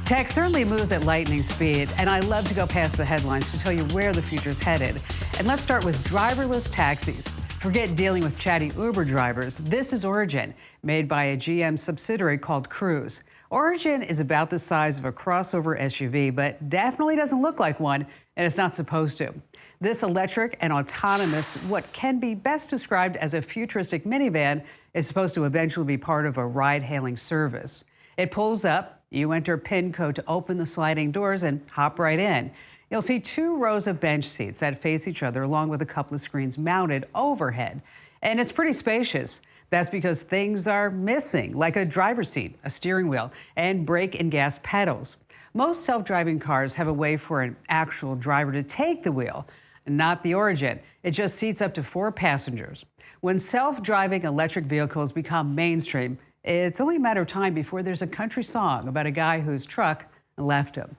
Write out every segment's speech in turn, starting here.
Tech certainly moves at lightning speed, and I love to go past the headlines to tell you where the future's headed. And let's start with driverless taxis. Forget dealing with chatty Uber drivers. This is Origin, made by a GM subsidiary called Cruise. Origin is about the size of a crossover SUV, but definitely doesn't look like one, and it's not supposed to. This electric and autonomous, what can be best described as a futuristic minivan, is supposed to eventually be part of a ride-hailing service. It pulls up. You enter PIN code to open the sliding doors and hop right in. You'll see 2 rows of bench seats that face each other, along with a couple of screens mounted overhead. And it's pretty spacious. That's because things are missing, like a driver's seat, a steering wheel, and brake and gas pedals. Most self-driving cars have a way for an actual driver to take the wheel, not the Origin. It just seats up to 4 passengers. When self-driving electric vehicles become mainstream, it's only a matter of time before there's a country song about a guy whose truck left him.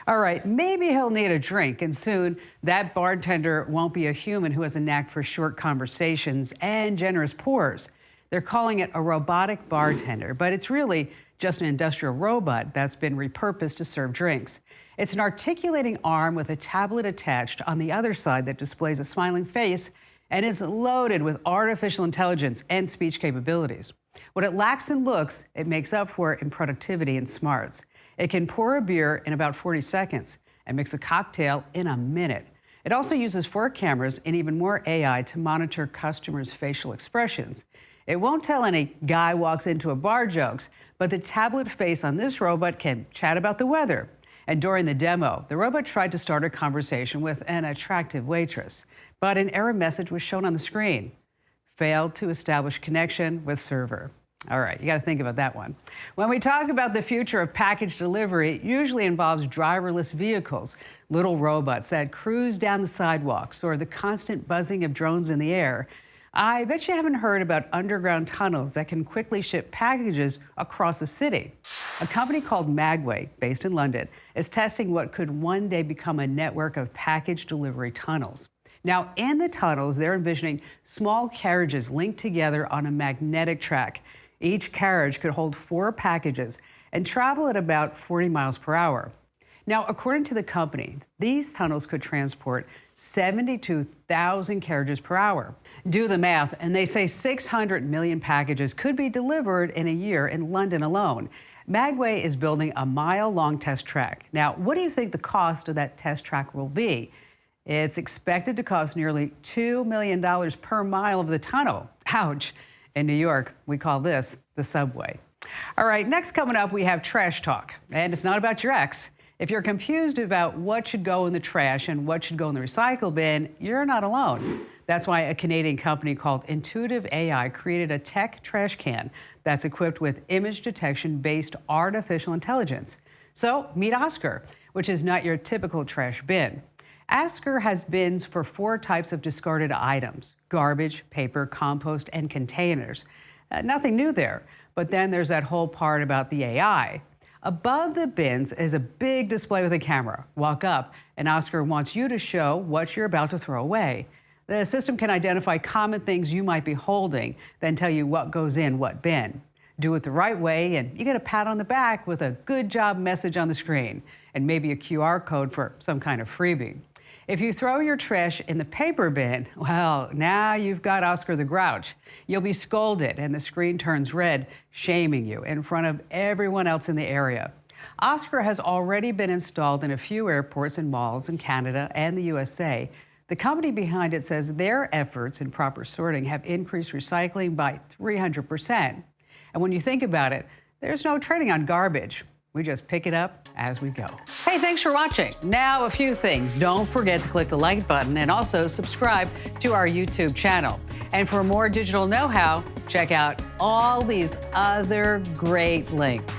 All right, maybe he'll need a drink, and soon that bartender won't be a human who has a knack for short conversations and generous pours. They're calling it a robotic bartender, but it's really just an industrial robot that's been repurposed to serve drinks. It's an articulating arm with a tablet attached on the other side that displays a smiling face, and it's loaded with artificial intelligence and speech capabilities. What it lacks in looks, it makes up for in productivity and smarts. It can pour a beer in about 40 seconds and mix a cocktail in a minute. It also uses 4 cameras and even more AI to monitor customers' facial expressions. It won't tell any guy walks into a bar jokes, but the tablet face on this robot can chat about the weather. And during the demo, the robot tried to start a conversation with an attractive waitress, but an error message was shown on the screen. Failed to establish connection with server. All right, you got to think about that one. When we talk about the future of package delivery, it usually involves driverless vehicles, little robots that cruise down the sidewalks, or the constant buzzing of drones in the air. I bet you haven't heard about underground tunnels that can quickly ship packages across a city. A company called Magway, based in London, is testing what could one day become a network of package delivery tunnels. Now, in the tunnels, they're envisioning small carriages linked together on a magnetic track. Each carriage could hold 4 packages and travel at about 40 miles per hour. Now, according to the company, these tunnels could transport 72,000 carriages per hour. Do the math, and they say 600 million packages could be delivered in a year in London alone. Magway is building a mile-long test track. Now, what do you think the cost of that test track will be? It's expected to cost nearly $2 million per mile of the tunnel. Ouch. In New York, we call this the subway. All right, next coming up, we have trash talk. And it's not about your ex. If you're confused about what should go in the trash and what should go in the recycle bin, you're not alone. That's why a Canadian company called Intuitive AI created a tech trash can that's equipped with image detection-based artificial intelligence. So meet Oscar, which is not your typical trash bin. Oscar has bins for 4 types of discarded items: garbage, paper, compost, and containers. Nothing new there. But then there's that whole part about the AI. Above the bins is a big display with a camera. Walk up, and Oscar wants you to show what you're about to throw away. The system can identify common things you might be holding, then tell you what goes in what bin. Do it the right way, and you get a pat on the back with a good job message on the screen, and maybe a QR code for some kind of freebie. If you throw your trash in the paper bin, well, now you've got Oscar the Grouch. You'll be scolded, and the screen turns red, shaming you in front of everyone else in the area. Oscar has already been installed in a few airports and malls in Canada and the USA. The company behind it says their efforts in proper sorting have increased recycling by 300%. And when you think about it, there's no trading on garbage. We just pick it up as we go. Hey, thanks for watching. Now, a few things. Don't forget to click the like button and also subscribe to our YouTube channel. And for more digital know-how, check out all these other great links.